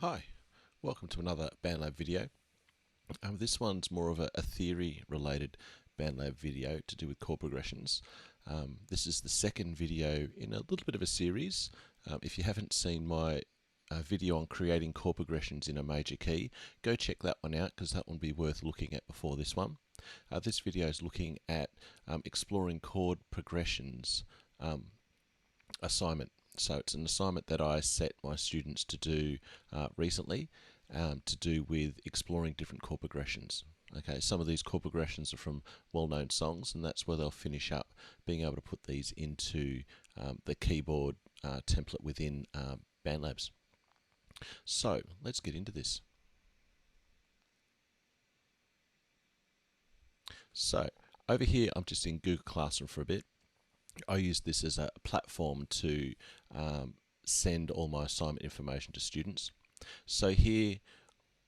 Hi, welcome to another BandLab video. This one's more of a theory related BandLab video to do with chord progressions. This is the second video in a little bit of a series. If you haven't seen my video on creating chord progressions in a major key, go check that one out because that one will be worth looking at before this one. This video is looking at exploring chord progressions assignment. So it's an assignment that I set my students to do recently to do with exploring different chord progressions. Okay, some of these chord progressions are from well-known songs, and that's where they'll finish up being able to put these into the keyboard template within BandLabs. So let's get into this. So over here, I'm just in Google Classroom for a bit. I use this as a platform to send all my assignment information to students. So here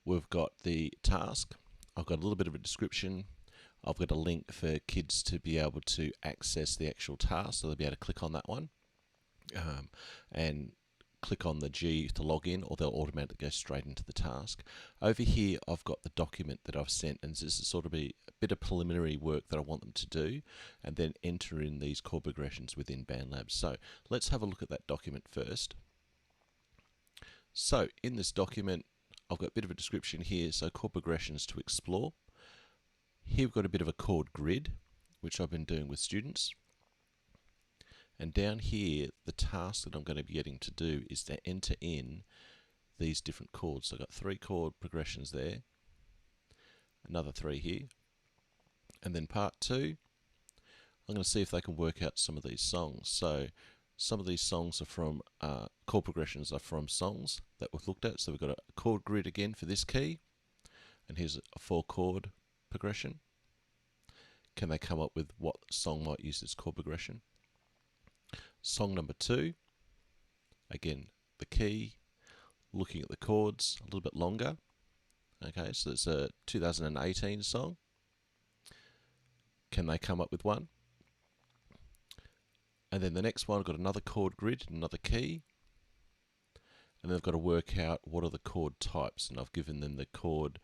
we've got the task. I've got a little bit of a description. I've got a link for kids to be able to access the actual task, so they'll be able to click on that one and click on the G to log in, or they'll automatically go straight into the task. Over here I've got the document that I've sent, and this is sort of a bit of preliminary work that I want them to do and then enter in these chord progressions within BandLab. So let's have a look at that document first. So in this document I've got a bit of a description here, so chord progressions to explore. Here we've got a bit of a chord grid which I've been doing with students. And down here, the task that I'm going to be getting to do is to enter in these different chords. So I've got 3 chord progressions there, another 3 here, and then part 2, I'm going to see if they can work out some of these songs. So some of these songs are from, chord progressions are from songs that we've looked at. So we've got a chord grid again for this key, and here's a 4 chord progression. Can they come up with what song might use this chord progression? Song number 2, again, the key, looking at the chords, a little bit longer. Okay, so it's a 2018 song. Can they come up with one? And then the next one, I've got another chord grid, another key. And they've got to work out what are the chord types. And I've given them the chord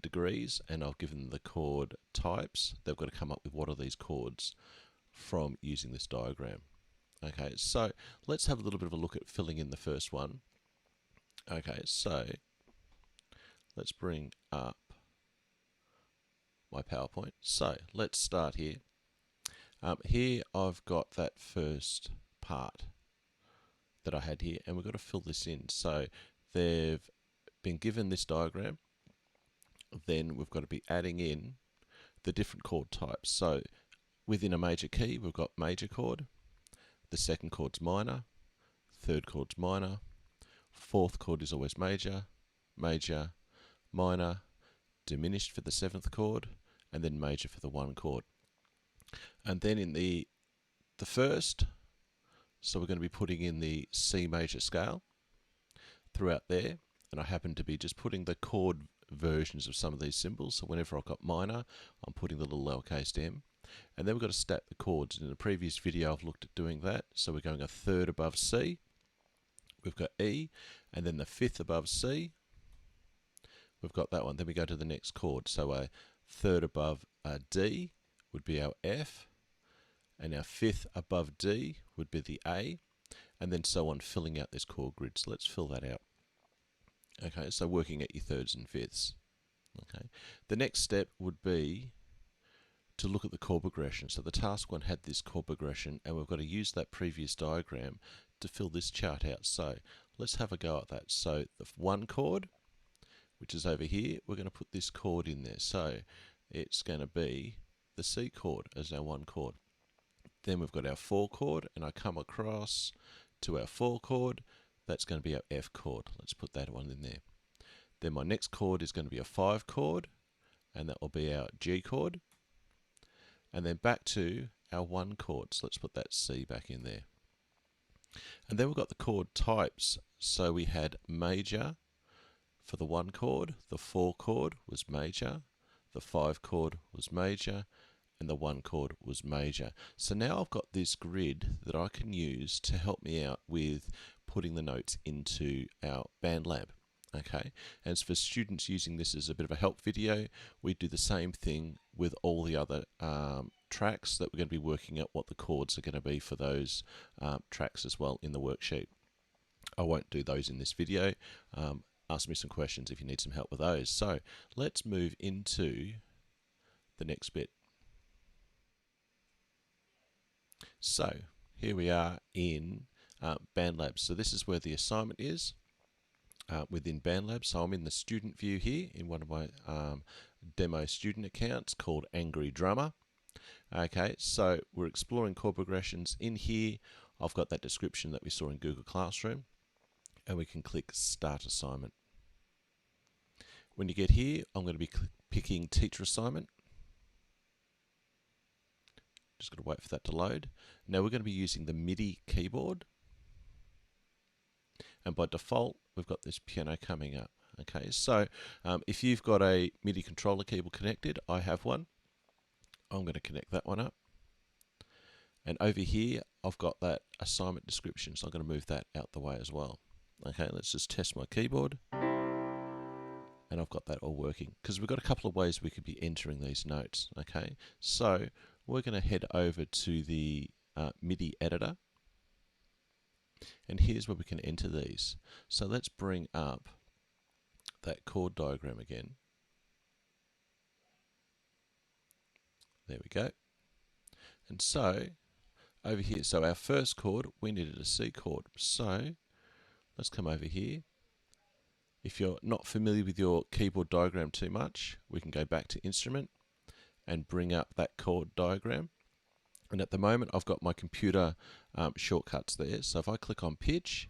degrees, and I've given them the chord types. They've got to come up with what are these chords from using this diagram. Okay, so let's have a little bit of a look at filling in the first one. Okay, so let's bring up my PowerPoint. So let's start here. Here I've got that first part that I had here, and we've got to fill this in. So they've been given this diagram, then we've got to be adding in the different chord types. So within a major key, we've got major chord, the second chord's minor, third chord's minor, fourth chord is always major, major, minor, diminished for the 7th chord, and then major for the 1 chord. And then in the first, so we're going to be putting in the C major scale throughout there, and I happen to be just putting the chord versions of some of these symbols. So whenever I've got minor, I'm putting the little lowercase m. And then we've got to stack the chords. In a previous video I've looked at doing that. So we're going a third above C, we've got E, and then the 5th above C, we've got that one. Then we go to the next chord. So a third above D would be our F, and our 5th above D would be the A, and then so on, filling out this chord grid. So let's fill that out. Okay, so working at your thirds and fifths. Okay, the next step would be to look at the chord progression. So the task one had this chord progression, and we've got to use that previous diagram to fill this chart out. So let's have a go at that. So the 1 chord, which is over here, we're going to put this chord in there. So it's going to be the C chord as our 1 chord. Then we've got our 4 chord, and I come across to our 4 chord. That's going to be our F chord. Let's put that one in there. Then my next chord is going to be a 5 chord, and that will be our G chord. And then back to our 1 chord. So let's put that C back in there. And then we've got the chord types. So we had major for the 1 chord, the 4 chord was major, the 5 chord was major, and the 1 chord was major. So now I've got this grid that I can use to help me out with putting the notes into our BandLab. Okay, and for students using this as a bit of a help video, we do the same thing with all the other tracks that we're going to be working out what the chords are going to be for those tracks as well in the worksheet. I won't do those in this video. Ask me some questions if you need some help with those. So let's move into the next bit. So here we are in BandLab. So this is where the assignment is. Within BandLab. So I'm in the student view here in one of my demo student accounts called Angry Drummer. Okay, so we're exploring chord progressions. In here, I've got that description that we saw in Google Classroom, and we can click Start Assignment. When you get here, I'm going to be picking Teacher Assignment. Just got to wait for that to load. Now we're going to be using the MIDI keyboard. And by default, we've got this piano coming up. Okay, so if you've got a MIDI controller cable connected, I have one. I'm going to connect that one up. And over here, I've got that assignment description, so I'm going to move that out the way as well. Okay, let's just test my keyboard. And I've got that all working, because we've got a couple of ways we could be entering these notes. Okay, so we're going to head over to the MIDI editor. And here's where we can enter these. So let's bring up that chord diagram again. There we go. And so over here, so our first chord, we needed a C chord. So let's come over here. If you're not familiar with your keyboard diagram too much, we can go back to Instrument and bring up that chord diagram. And at the moment, I've got my computer shortcuts there. So if I click on Pitch,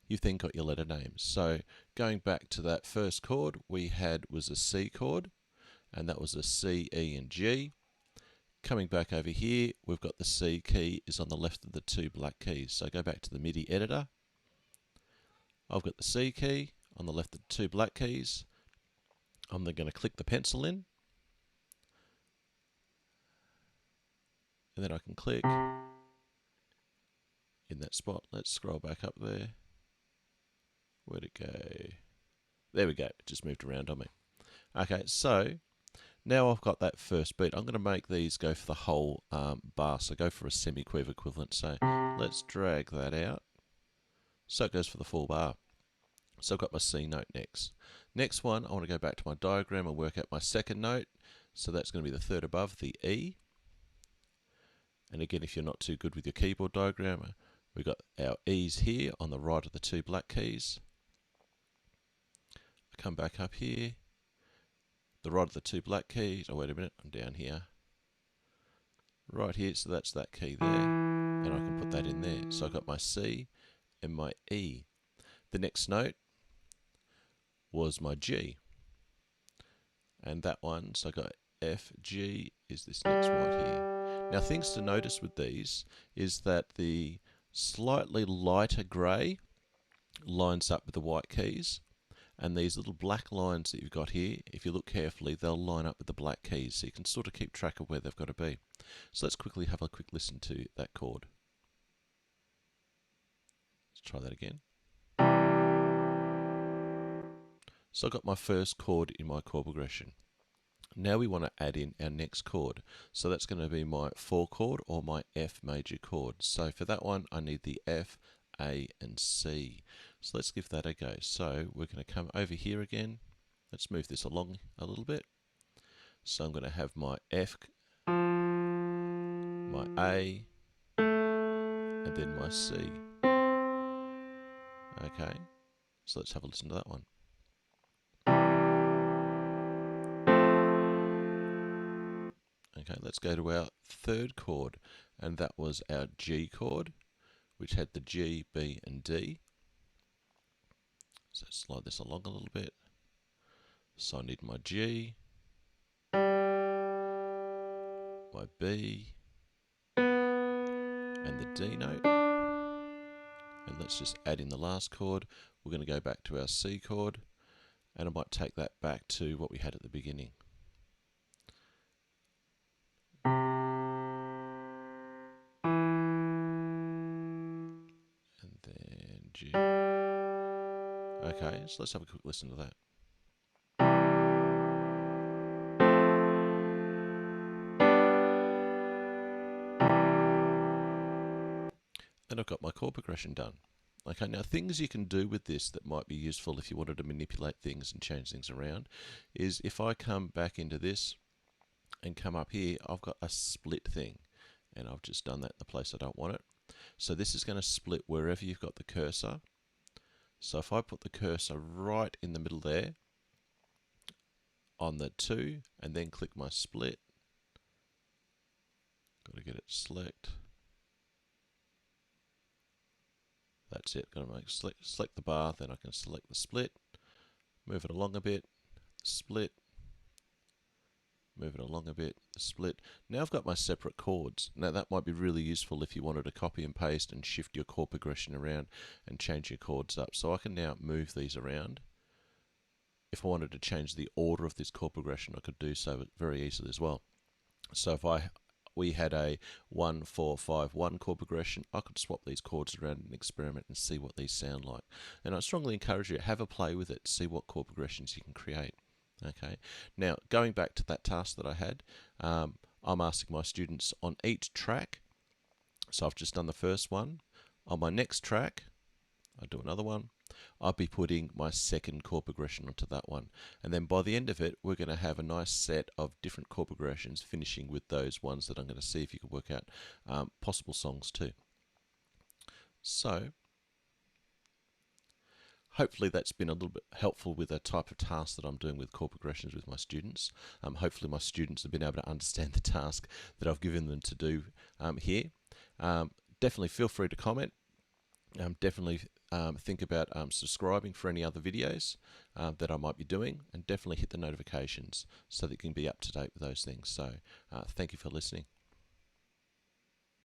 you've then got your letter names. So going back to that first chord we had was a C chord, and that was a C, E, and G. Coming back over here, we've got the C key is on the left of the two black keys. So go back to the MIDI editor. I've got the C key on the left of the two black keys. I'm then going to click the pencil in. And then I can click in that spot. Let's scroll back up there. Where'd it go? There we go. It just moved around on me. Okay, so now I've got that first beat. I'm going to make these go for the whole bar. So go for a semiquaver equivalent. So let's drag that out. So it goes for the full bar. So I've got my C note next. Next one, I want to go back to my diagram and work out my second note. So that's going to be the third above, the E. And again, if you're not too good with your keyboard diagram, we've got our E's here on the right of the two black keys. I come back up here, the right of the two black keys. Oh, wait a minute, I'm down here. Right here, so that's that key there. And I can put that in there. So I've got my C and my E. The next note was my G. And that one, so I got F, G is this next one here. Now things to notice with these is that the slightly lighter grey lines up with the white keys, and these little black lines that you've got here, if you look carefully, they'll line up with the black keys, so you can sort of keep track of where they've got to be. So let's quickly have a quick listen to that chord. Let's try that again. So I've got my first chord in my chord progression. Now we want to add in our next chord. So that's going to be my 4 chord or my F major chord. So for that one, I need the F, A, and C. So let's give that a go. So we're going to come over here again. Let's move this along a little bit. So I'm going to have my F, my A, and then my C. Okay, so let's have a listen to that one. Okay, let's go to our third chord, and that was our G chord, which had the G, B, and D. So slide this along a little bit. So I need my G, my B, and the D note. And let's just add in the last chord. We're going to go back to our C chord, and I might take that back to what we had at the beginning. And then G. Okay, Okay, so let's have a quick listen to that. And I've got my chord progression done. Okay, now things you can do with this that might be useful if you wanted to manipulate things and change things around is if I come back into this and come up here, I've got a split thing. And I've just done that in the place I don't want it. So this is going to split wherever you've got the cursor. So if I put the cursor right in the middle there on the 2 and then click my split, got to get it select. That's it. Got to make select the bar, then I can select the split, move it along a bit, split, move it along a bit, split. Now I've got my separate chords. Now that might be really useful if you wanted to copy and paste and shift your chord progression around and change your chords up. So I can now move these around. If I wanted to change the order of this chord progression, I could do so very easily as well. So if we had a 1, 4, 5, 1 chord progression, I could swap these chords around and experiment and see what these sound like. And I strongly encourage you to have a play with it, see what chord progressions you can create. Okay. Now, going back to that task that I had, I'm asking my students on each track, so I've just done the first one. On my next track, I do another one. I'll be putting my second chord progression onto that one. And then by the end of it, we're going to have a nice set of different chord progressions, finishing with those ones that I'm going to see if you can work out possible songs too. So, hopefully that's been a little bit helpful with the type of task that I'm doing with chord progressions with my students. Hopefully my students have been able to understand the task that I've given them to do here. Definitely feel free to comment. Definitely think about subscribing for any other videos that I might be doing, and definitely hit the notifications so that you can be up to date with those things. So thank you for listening.